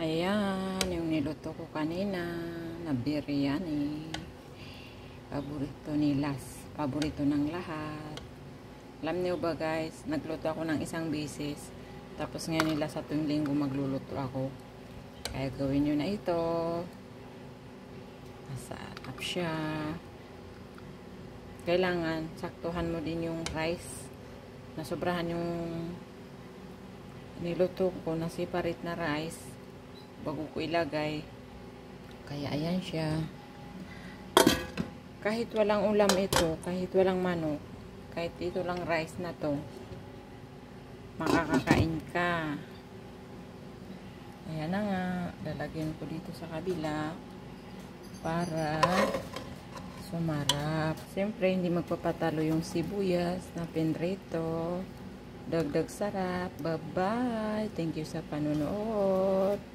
Ayan, yung niluto ko kanina na biryani. Paborito nilas. Paborito ng lahat. Alam niyo ba guys, nagluto ako ng isang beses. Tapos ngayon nila sa tuwing linggo magluluto ako. Kaya gawin nyo na ito. Masarap siya. Kailangan saktuhan mo din yung rice. Nasobrahan yung niluto ko na separate na rice bago ko ilagay. Kaya ayan siya. Kahit walang ulam ito, kahit walang manok, kahit ito lang rice na to, makakakain ka. Ayan na nga, lalagyan ko dito sa kabila para sumarap. Siyempre hindi magpapatalo yung sibuyas na pinrito. Dagdag sarap. Bye bye. Thank you sa panonood.